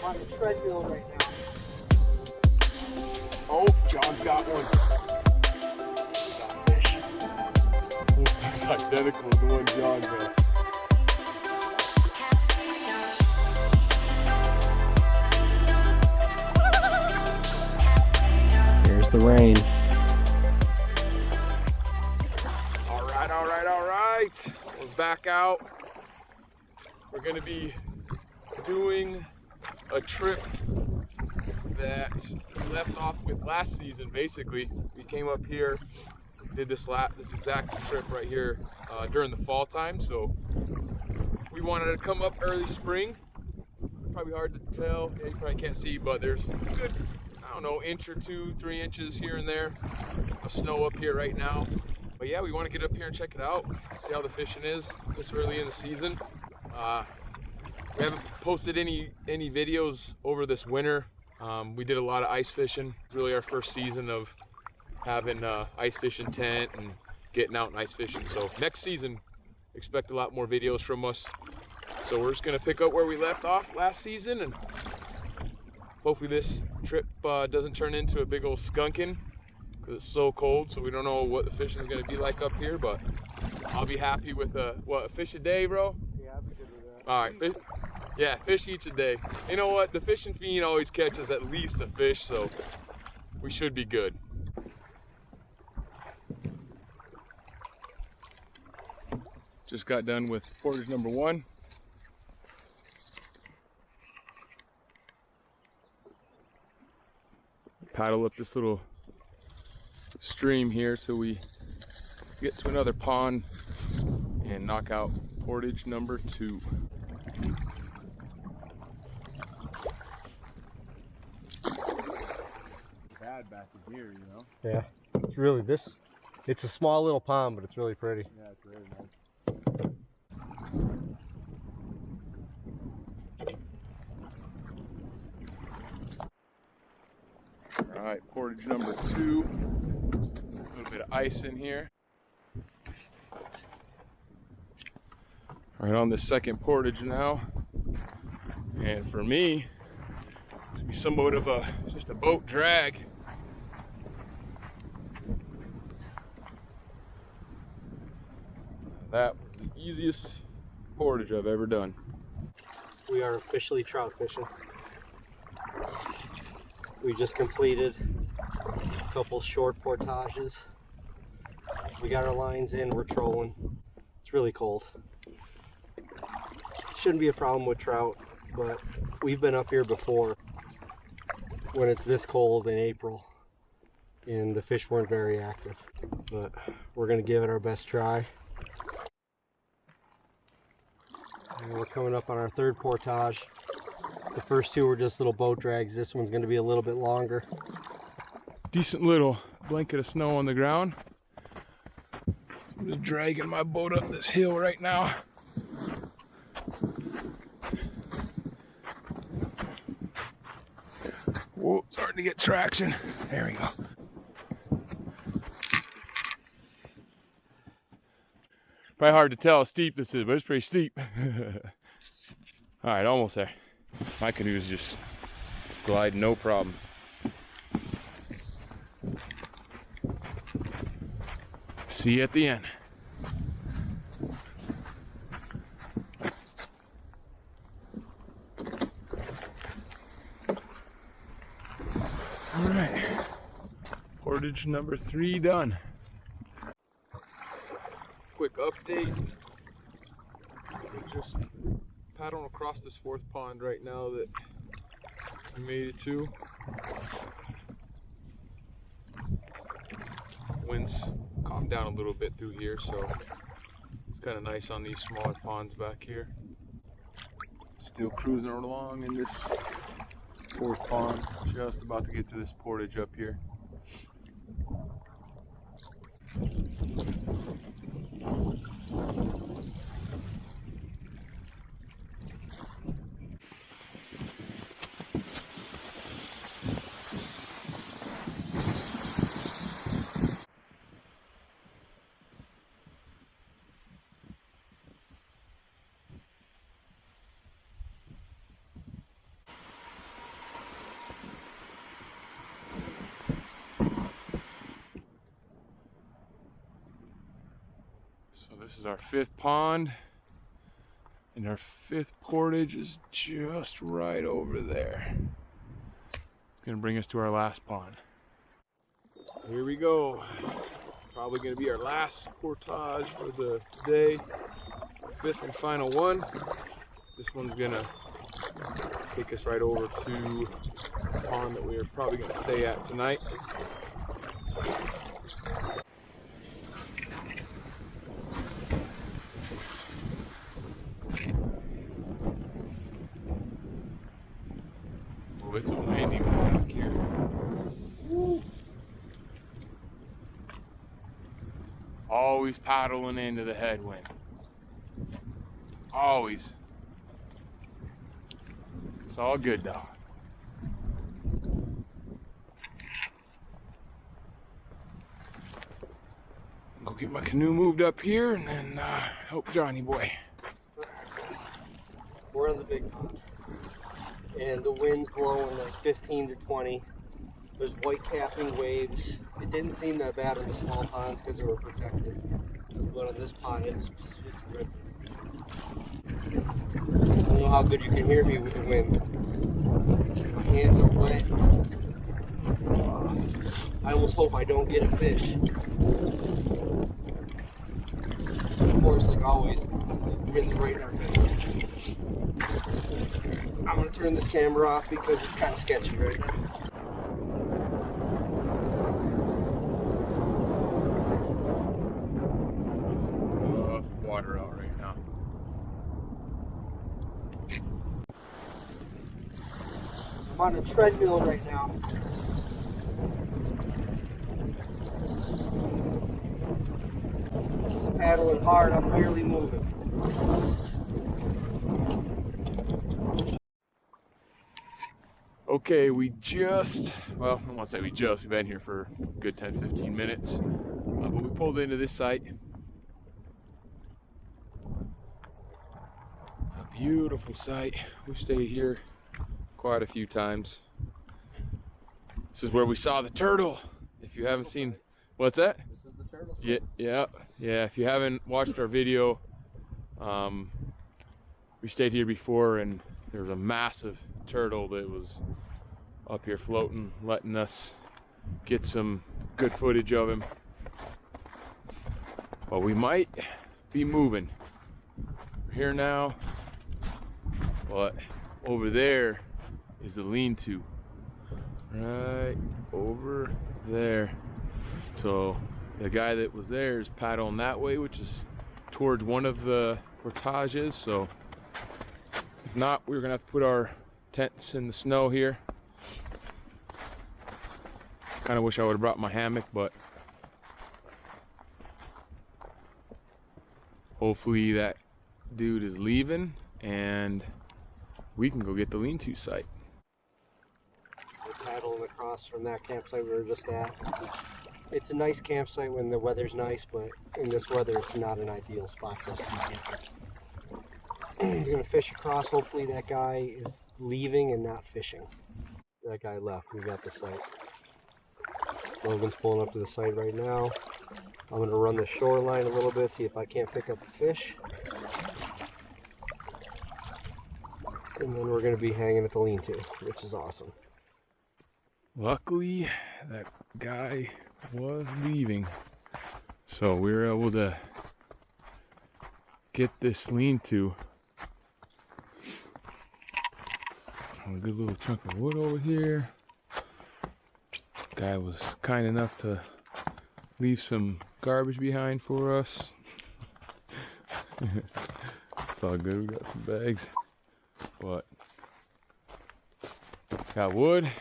on the treadmill right now. Oh, John's got one. Got fish. Looks identical to the one John got. There's the rain. All right. We're back out. We're gonna be doing a trip that we left off with last season. Basically, we came up here, did this exact trip right here during the fall time. So we wanted to come up early spring. Probably hard to tell. Yeah, you probably can't see, but there's a good, I don't know, inch or 2, 3 inches here and there of snow up here right now. But yeah, we want to get up here and check it out, see how the fishing is this early in the season. We haven't posted any videos over this winter. We did a lot of ice fishing. It's really our first season of having ice fishing tent and getting out and ice fishing. So next season, expect a lot more videos from us. So we're just gonna pick up where we left off last season, and hopefully this trip doesn't turn into a big old skunking, because it's so cold. So we don't know what the fishing is gonna be like up here, but I'll be happy with a fish a day, bro? Yeah, I'll be good with that. All right, yeah, fish each a day. You know what? The fishing fiend always catches at least a fish, so we should be good. Just got done with portage number 1. Paddle up this little stream here till we get to another pond and knock out portage number 2. Bad back in here, you know? Yeah, it's really it's a small little pond, but it's really pretty. Yeah, it's very nice. All right, portage number 2. A little bit of ice in here. All right, on the second portage now. And for me, it's gonna be somewhat of just a boat drag. That was the easiest portage I've ever done. We are officially trout fishing. We just completed a couple short portages. We got our lines in, we're trolling. It's really cold. Shouldn't be a problem with trout, but we've been up here before when it's this cold in April and the fish weren't very active. But we're gonna give it our best try. And we're coming up on our third portage. The first 2 were just little boat drags. This one's going to be a little bit longer. Decent little blanket of snow on the ground. I'm just dragging my boat up this hill right now. Whoa, starting to get traction. There we go. Probably hard to tell how steep this is, but it's pretty steep. All right, almost there. My canoe's just gliding, no problem. See you at the end. All right, portage number 3 done. Quick update. We're just paddling across this 4th pond right now that I made it to. Winds calmed down a little bit through here, so it's kind of nice on these smaller ponds back here. Still cruising along in this 4th pond, just about to get to this portage up here. this is our 5th pond, and our 5th portage is just right over there. It's gonna bring us to our last pond. Here we go. Probably gonna be our last portage for the day. 5th and final one. This one's gonna take us right over to the pond that we are probably gonna stay at tonight. Oh, it's a windy one back here. Woo. Always paddling into the headwind. Always. It's all good though. Go get my canoe moved up here and then help Johnny boy. We're on the big pond, and the wind's blowing like 15 to 20. There's white capping waves. It didn't seem that bad in the small ponds because they were protected, but on this pond, it's ripping. I don't know how good you can hear me with the wind. My hands are wet. I almost hope I don't get a fish. Of course, like always, the wind's right in our face. I'm gonna turn this camera off because it's kind of sketchy right now. It's rough water out right now. I'm on a treadmill right now. Paddling hard, I'm barely moving. Okay, we just, well, I won't say we've been here for a good 10-15 minutes, but we pulled into this site. It's a beautiful site. We've stayed here quite a few times. This is where we saw the turtle. If you haven't seen, what's that? This is the turtle site. Yeah. If you haven't watched our video, we stayed here before, and there was a massive turtle that was up here floating, letting us get some good footage of him. But we might be moving. We're here now, but over there is the lean-to, right over there. So the guy that was there is paddling that way, which is towards one of the portages. So if not, we're gonna have to put our tents in the snow here. Kind of wish I would have brought my hammock, but hopefully that dude is leaving and we can go get the lean-to site. We're paddling across from that campsite we were just at. It's a nice campsite when the weather's nice, but in this weather it's not an ideal spot for us to be camping. We're gonna fish across. Hopefully that guy is leaving and not fishing. That guy left. We got the site. Logan's pulling up to the site right now. I'm gonna run the shoreline a little bit, see if I can't pick up a fish. And then we're gonna be hanging at the lean-to, which is awesome. Luckily, that guy was leaving, so we were able to get this lean-to. A good little chunk of wood over here. Guy was kind enough to leave some garbage behind for us. It's all good, we got some bags. But got wood,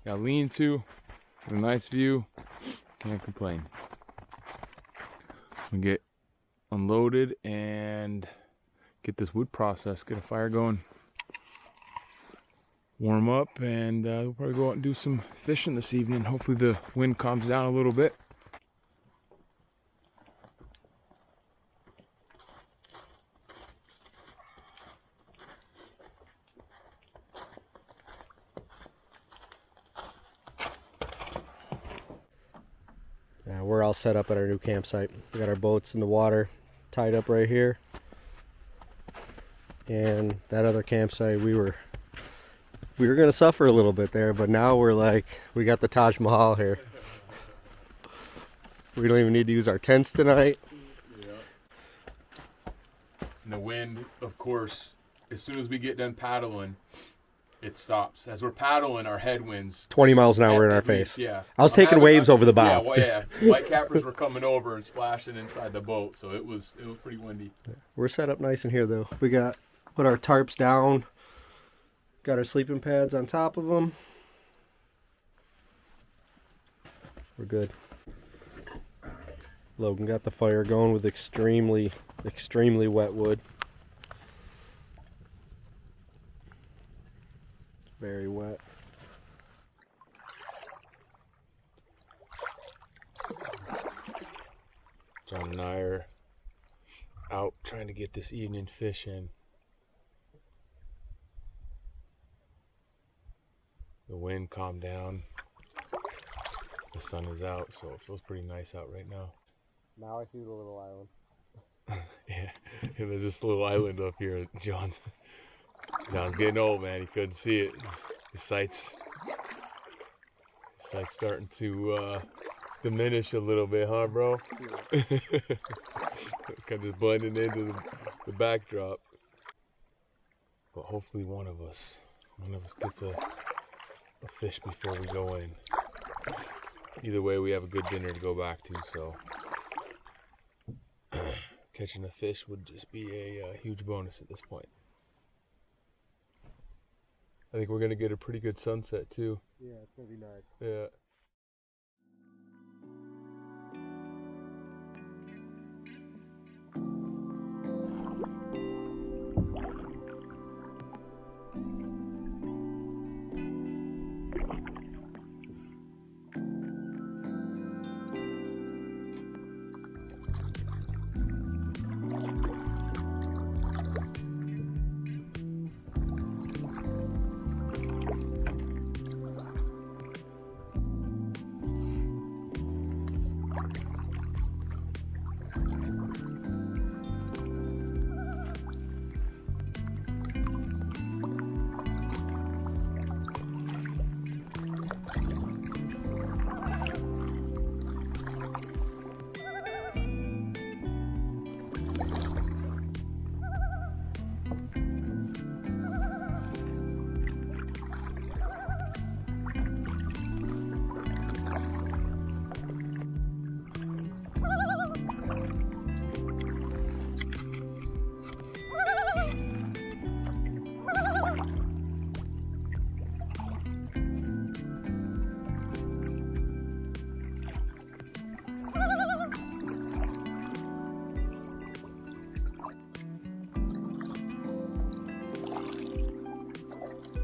got lean-to, a nice view, can't complain. We get unloaded and get this wood processed, get a fire going, warm up, and we'll probably go out and do some fishing this evening. Hopefully the wind calms down a little bit. We're all set up at our new campsite. We got our boats in the water. tied up right here. And that other campsite, we were gonna suffer a little bit there, but now we're like, we got the Taj Mahal here. We don't even need to use our tents tonight. Yeah. And the wind, of course, as soon as we get done paddling, it stops. As we're paddling, our headwinds 20 miles an hour in our least, face. Yeah. I was taking waves over the bow. Yeah. White cappers were coming over and splashing inside the boat, so it was pretty windy. We're set up nice in here though. We put our tarps down. Got our sleeping pads on top of them. We're good. Logan got the fire going with extremely wet wood. Very wet. John and I are out trying to get this evening fish in. The wind calmed down. The sun is out, so it feels pretty nice out right now. Now I see the little island. Yeah, there's this little island up here. John's getting old, man. He couldn't see it. His sight's starting to diminish a little bit, huh, bro? Yeah. Kind of just blending into the backdrop. But hopefully one of us gets a fish before we go in. Either way, we have a good dinner to go back to, so catching a fish would just be a huge bonus at this point. I think we're gonna get a pretty good sunset too. Yeah, it's gonna be nice. Yeah.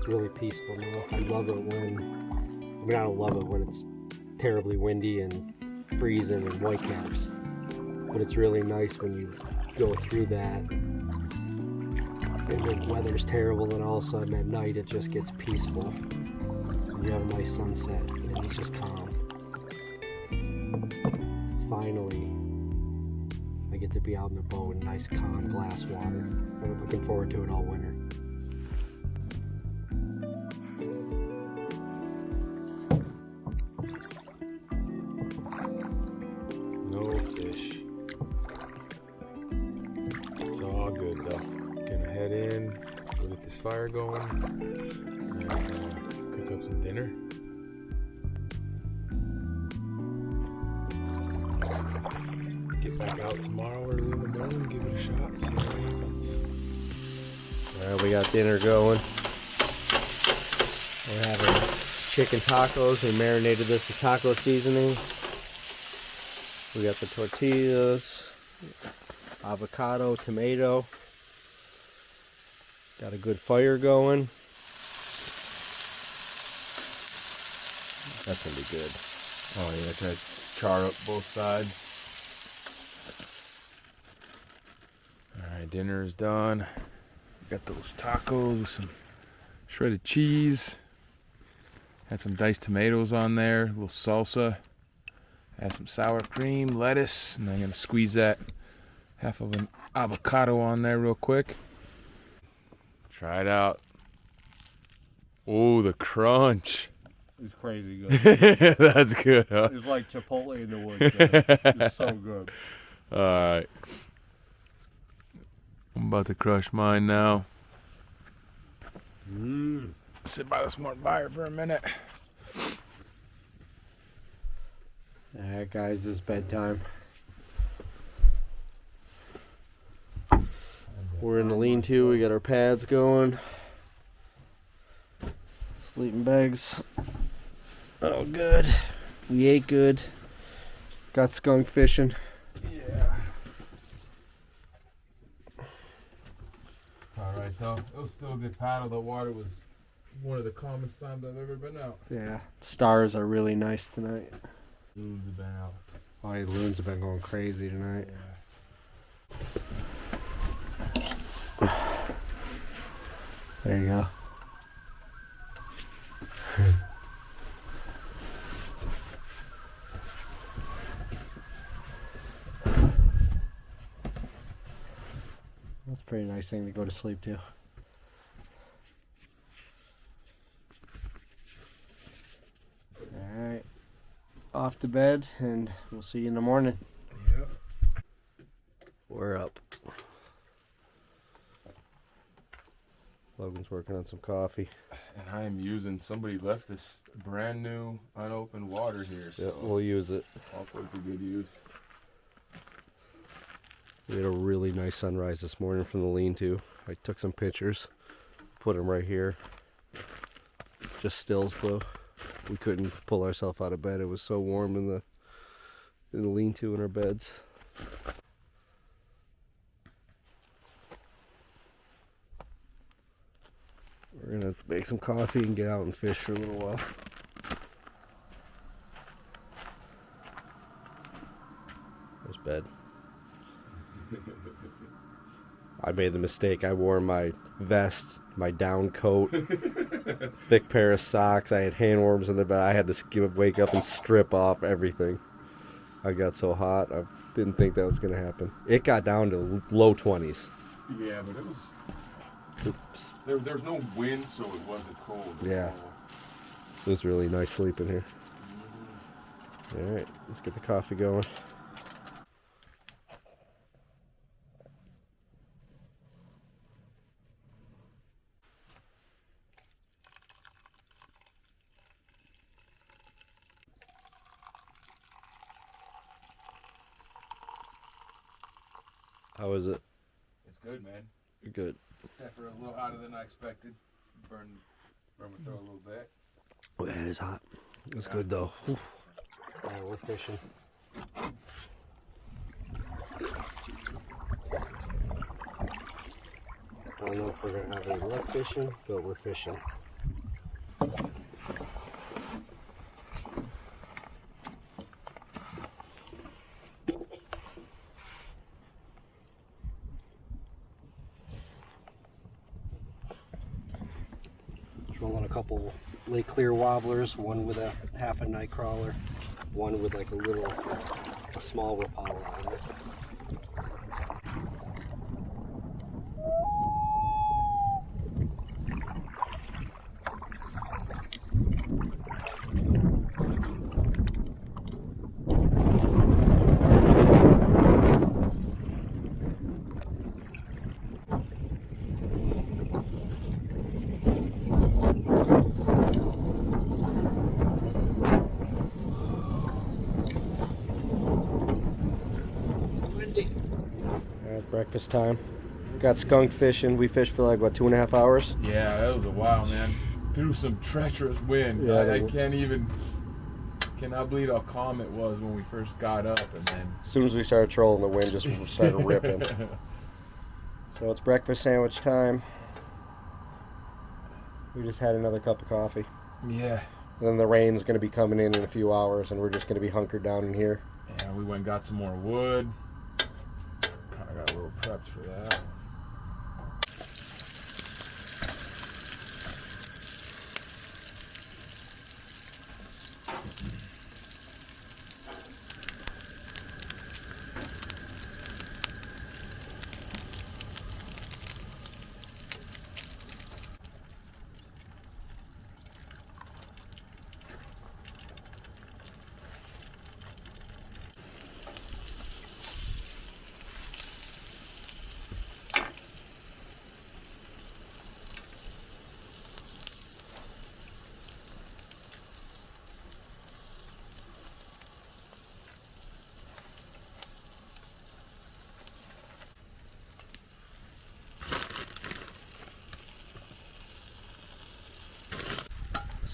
Really peaceful now. I love it I don't love it when it's terribly windy and freezing and whitecaps, but it's really nice when you go through that and the weather's terrible, and all of a sudden at night it just gets peaceful and you have a nice sunset and it's just calm. Finally I get to be out in the boat in nice calm glass water. I'm looking forward to it all winter. Fire going and cook up some dinner. Get back out tomorrow early in the morning, give it a shot, see what happens. Alright, we got dinner going. We're having chicken tacos. We marinated this with taco seasoning. We got the tortillas, avocado, tomato. Got a good fire going. That's gonna be good. Oh yeah, try to char up both sides. Alright, dinner is done. We got those tacos with some shredded cheese. Had some diced tomatoes on there, a little salsa. Add some sour cream, lettuce, and I'm gonna squeeze that half of an avocado on there real quick. Try it out. Oh, the crunch. It's crazy good. That's good, huh? It's like Chipotle in the woods, man. It's so good. All right. I'm about to crush mine now. Sit by the smart fire for a minute. Alright guys, this is bedtime. We're in the lean-to, we got our pads going. Sleeping bags. Oh good. We ate good. Got skunk fishing. Yeah. It's alright though. It was still a good paddle. The water was one of the calmest times I've ever been out. Yeah. Stars are really nice tonight. Loons have been out. Oh, the loons have been going crazy tonight. Yeah. There you go. That's a pretty nice thing to go to sleep to. Alright. Off to bed, and we'll see you in the morning. Yep. We're up. Logan's working on some coffee. And I am using, somebody left this brand new unopened water here. So Yeah, we'll use it. I'll put it to good use. We had a really nice sunrise this morning from the lean-to. I took some pictures, put them right here. Just stills though. We couldn't pull ourselves out of bed. It was so warm in the lean-to in our beds. We're gonna make some coffee and get out and fish for a little while. There's bed. I made the mistake. I wore my vest, my down coat, thick pair of socks. I had handwarmers in the bed. I had to wake up and strip off everything. I got so hot. I didn't think that was going to happen. It got down to low 20s. Yeah, but it was... There's no wind, so it wasn't cold. Yeah. It was really nice sleeping here. All right, let's get the coffee going. How is it? It's good, man. Good. Except for a little hotter than I expected. Burn my throat a little bit. Oh, yeah, it is hot. It's good though. Oof. Oh, we're fishing. I don't know if we're gonna have any luck fishing, but we're fishing. Rolling a couple Lake Clear wobblers, one with a half a night crawler, one with like a small Rapala on it. Breakfast time. Got skunk fishing. We fished for like what, 2.5 hours? Yeah, that was a while, man. Through some treacherous wind. Yeah, I cannot believe how calm it was when we first got up, and then As soon as we started trolling, the wind just started ripping. So it's breakfast sandwich time. We just had another cup of coffee. Yeah. And then the rain's going to be coming in a few hours, and we're just going to be hunkered down in here. Yeah, we went and got some more wood. Kind of got a little prepped for that.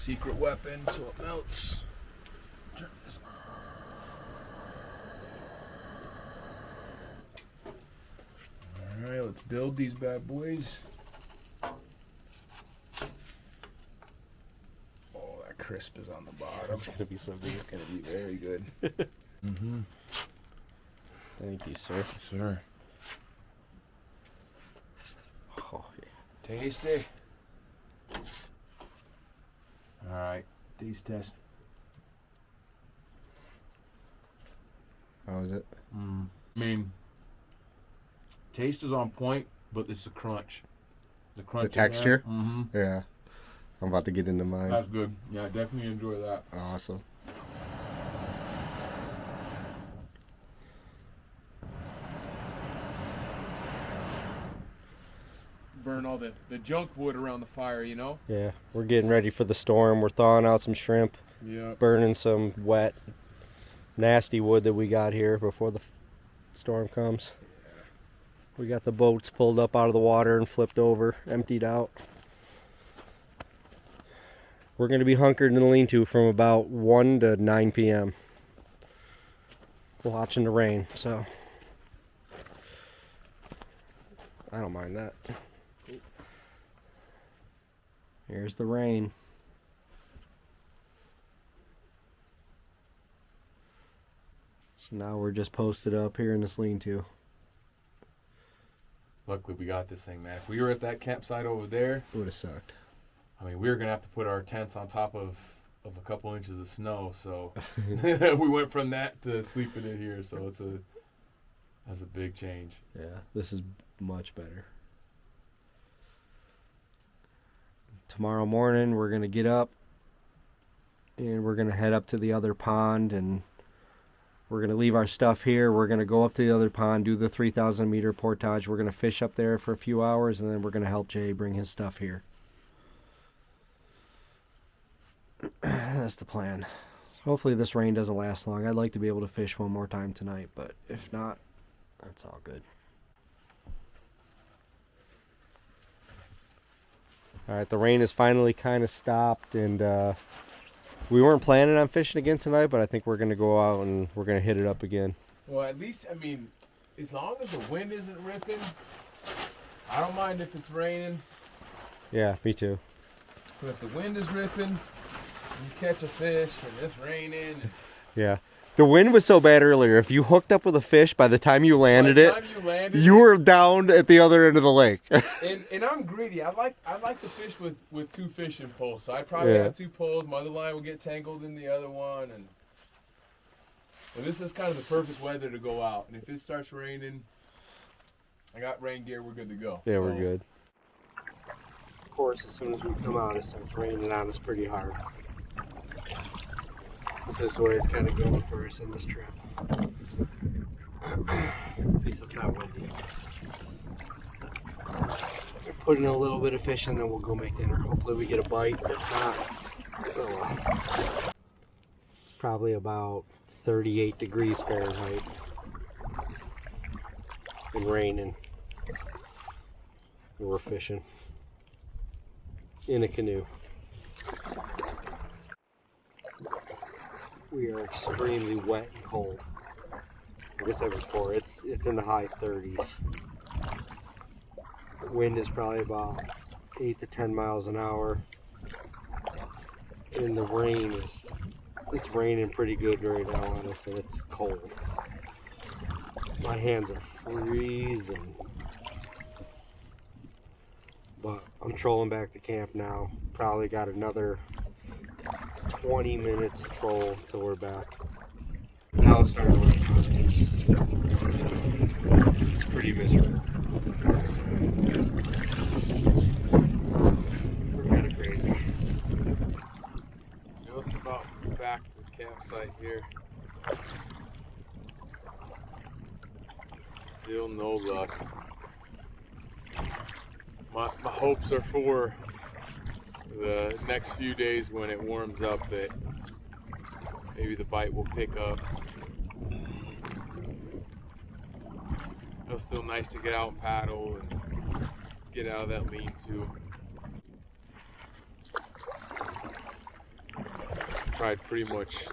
secret weapon so it melts. Turn this on. Alright, let's build these bad boys. Oh, that crisp is on the bottom. It's gonna be something. It's gonna be very good. Thank you, sir. Sure. Oh, yeah. Tasty. Alright, taste test. How is it? I mean, taste is on point, but it's the crunch. The crunch. The texture? Mm-hmm. Yeah. I'm about to get into mine. That's good. Yeah, definitely enjoy that. Awesome. Burn all the junk wood around the fire, you know? Yeah, we're getting ready for the storm. We're thawing out some shrimp, Yeah. burning some wet, nasty wood that we got here before the storm comes. We got the boats pulled up out of the water and flipped over, emptied out. We're going to be hunkered in the lean-to from about 1 to 9 p.m. watching the rain, so I don't mind that. Here's the rain. So now we're just posted up here in this lean-to. Luckily, we got this thing, man. If we were at that campsite over there, It would have sucked. I mean, we were going to have to put our tents on top of a couple inches of snow, so we went from that to sleeping in here, so that's a big change. Yeah, this is much better. Tomorrow morning we're going to get up and we're going to head up to the other pond, and we're going to leave our stuff here. We're going to go up to the other pond, do the 3,000 meter portage. We're going to fish up there for a few hours, and then we're going to help Jay bring his stuff here. That's the plan. Hopefully this rain doesn't last long. I'd like to be able to fish one more time tonight, but if not, that's all good. All right, the rain has finally kind of stopped, and we weren't planning on fishing again tonight, but I think we're going to go out and we're going to hit it up again. Well, at least, I mean, as long as the wind isn't ripping, I don't mind if it's raining. Yeah, me too. But if the wind is ripping, you catch a fish and it's raining. Yeah. The wind was so bad earlier. If you hooked up with a fish, by the time you landed you were down at the other end of the lake. and I'm greedy. I like to fish with two fishing poles. So I probably have two poles. My other line will get tangled in the other one, but this is kind of the perfect weather to go out. And if it starts raining, I got rain gear. We're good to go. Yeah, we're good. Of course, as soon as we come out, it starts raining on us pretty hard. This way it's kind of going for us in this trip. At least it's not windy. We're putting a little bit of fish in, then we'll go make dinner. Hopefully we get a bite. If not, it's probably about 38 degrees Fahrenheit and raining. And we're fishing in a canoe. We are extremely wet and cold. Like I said before, it's in the high 30s. The wind is probably about 8 to 10 miles an hour. And the rain it's raining pretty good right now on us, and it's cold. My hands are freezing. But I'm trolling back to camp now. Probably got another 20 minutes troll till we're back. Now it's starting to rain. It's pretty miserable. We're kind of crazy. Just about back to the campsite here. Still no luck. My hopes are for the next few days when it warms up that maybe the bite will pick up. It was still nice to get out and paddle and get out of that lean-to. tried pretty much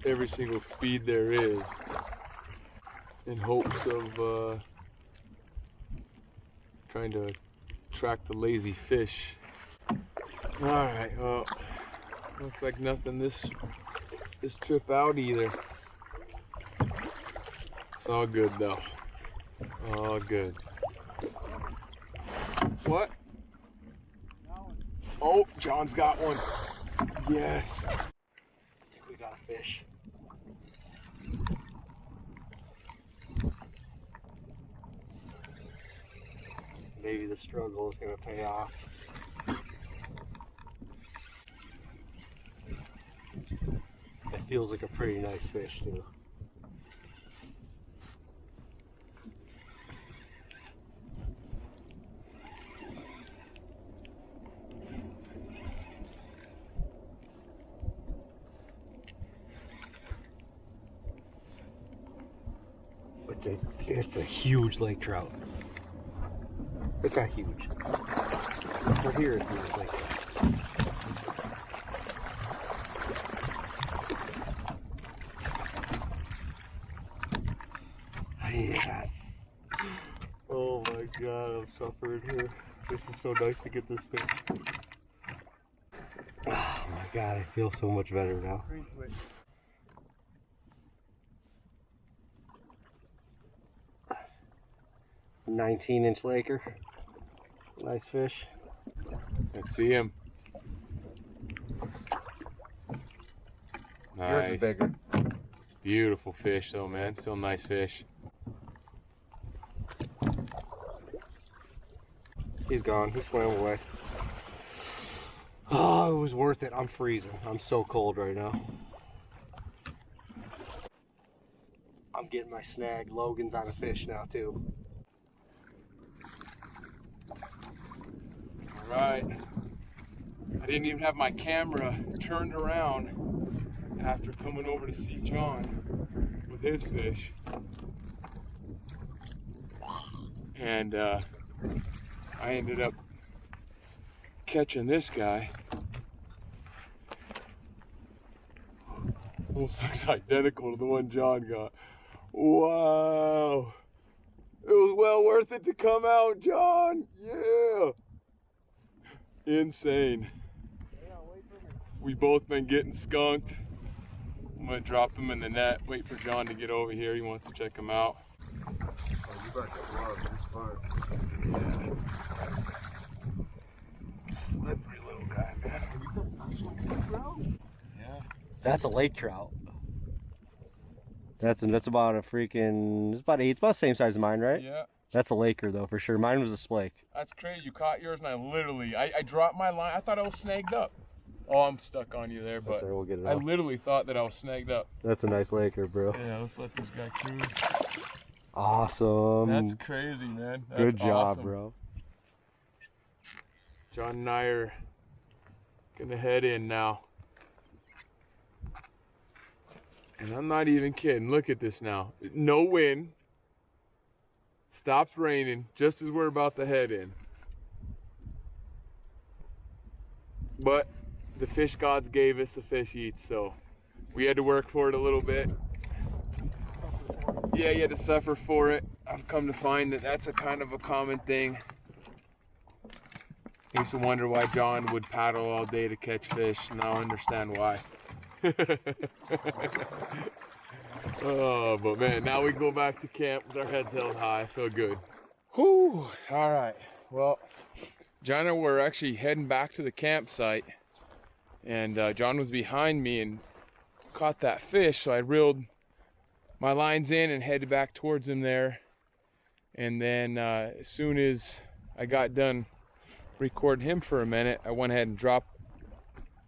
every single speed there is in hopes of trying to track the lazy fish. All right, well, looks like nothing this trip out either. It's all good though. All good. What? Oh, John's got one. Yes. We got a fish. Maybe the struggle is going to pay off. It feels like a pretty nice fish too. It's a huge lake trout. It's not huge. For here, it's a nice lake trout. Yes. Oh my God, I'm suffering here. This is so nice to get this fish. Oh my God, I feel so much better now. 19-inch laker. Nice fish. Let's see him. Nice. Yours is bigger. Beautiful fish though, man. Still nice fish. He's gone. He swam away. Oh, it was worth it. I'm freezing. I'm so cold right now. I'm getting my snag. Logan's on a fish now too. Right. I didn't even have my camera turned around after coming over to see John with his fish. And I ended up catching this guy. Almost looks identical to the one John got. Wow. It was well worth it to come out, John. Yeah. Insane. We both been getting skunked. I'm gonna drop him in the net, wait for John to get over here. He wants to check him out. Oh, you got the glove, it's fine. Yeah. Slippery little guy, man. This one's a trout? Yeah. That's a lake trout. That's about a freaking. It's about the same size as mine, right? Yeah. That's a laker though for sure. Mine was a splake. That's crazy. You caught yours and I dropped my line. I thought I was snagged up. Oh, I'm stuck on you there, but Right, we'll get it I off. literally thought that I was snagged up. That's a nice laker, bro. Yeah, let's let this guy cruise. Awesome. That's crazy, man. That's Good job, awesome. bro. John and I are gonna head in now. And I'm not even kidding. Look at this now. No wind. Stops raining just as we're about to head in. But the fish gods gave us a fish each, so we had to work for it a little bit. Yeah, you had to suffer for it. I've come to find that that's a kind of a common thing. I used to wonder why John would paddle all day to catch fish. Now I understand why. Oh, but man, now we go back to camp with our heads held high. I feel good. Whew. All right. Well, John and I were actually heading back to the campsite, and John was behind me and caught that fish, so I reeled my lines in and headed back towards him there. And then as soon as I got done recording him for a minute, I went ahead and dropped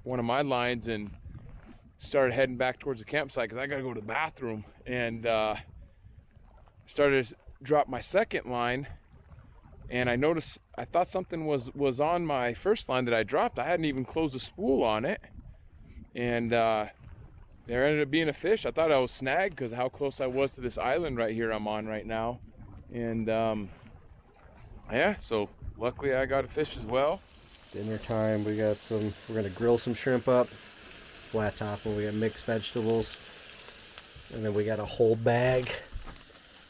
one of my lines and started heading back towards the campsite because I gotta go to the bathroom, and started to drop my second line, and I noticed, I thought something was on my first line that I dropped. I hadn't even closed the spool on it, and there ended up being a fish. I thought I was snagged because of how close I was to this island right here I'm on right now, and yeah, so luckily I got a fish as well. Dinner time. We got some. We're gonna grill some shrimp up. flat top, and we got mixed vegetables. And then we got a whole bag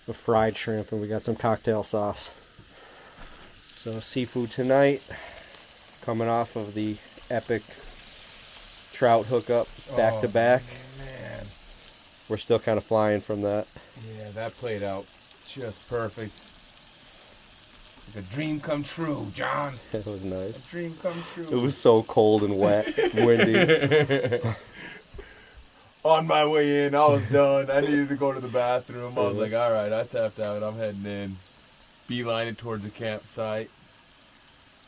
of fried shrimp, and we got some cocktail sauce. So seafood tonight, coming off of the epic trout hookup back to back. Man. We're still kind of flying from that. Yeah, that played out just perfect. Like a dream come true, John. It was nice. A dream come true. It was so cold and wet, windy. On my way in, I was done. I needed to go to the bathroom. I was like, all right, I tapped out. I'm heading in. Beelining towards the campsite.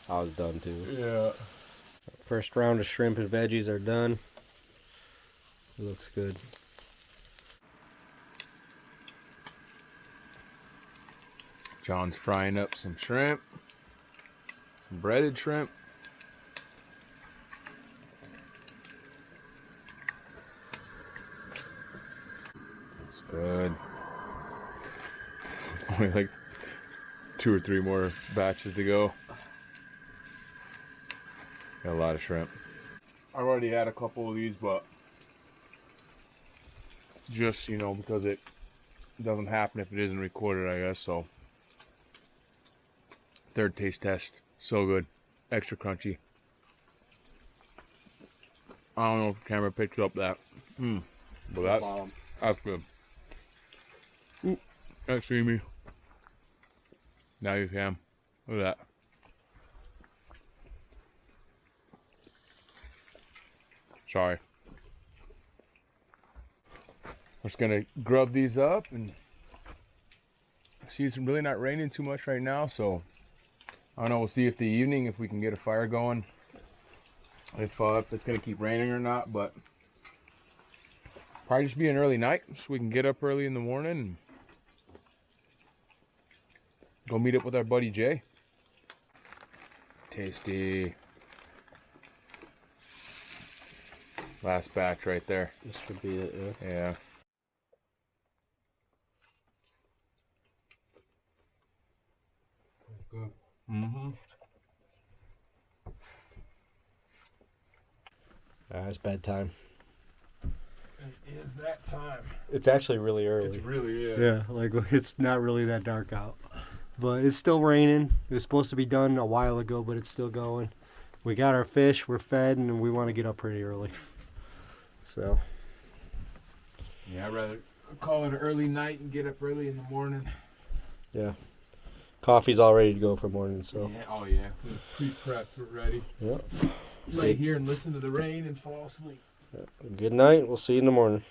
I was done too. Yeah. First round of shrimp and veggies are done. It looks good. John's frying up some shrimp. Some breaded shrimp. It's good. Only like 2 or 3 more batches to go. Got a lot of shrimp. I've already had a couple of these, but just, you know, because it doesn't happen if it isn't recorded, I guess, so. Third taste test. So good. Extra crunchy. I don't know if the camera picks up that. But that's good. Ooh, that's creamy. Now you can. Look at that. Sorry. I'm just gonna grub these up, and see, it's really not raining too much right now, so I don't know. We'll see if the evening, if we can get a fire going, if it's gonna keep raining or not. But probably just be an early night, so we can get up early in the morning and go meet up with our buddy Jay. Tasty. Last batch right there. This should be it, yeah. Yeah. Good. Mm-hmm. It's bedtime. It is that time. It's actually really early. It's really, Yeah, like it's not really that dark out. But it's still raining. It was supposed to be done a while ago, but it's still going. We got our fish, we're fed, and we want to get up pretty early. So. Yeah, I'd rather call it an early night and get up early in the morning. Yeah. Coffee's all ready to go for morning, so. Yeah, oh yeah. Pre-prepped, we're ready. Yep. Lay here and listen to the rain and fall asleep. Good night. We'll see you in the morning.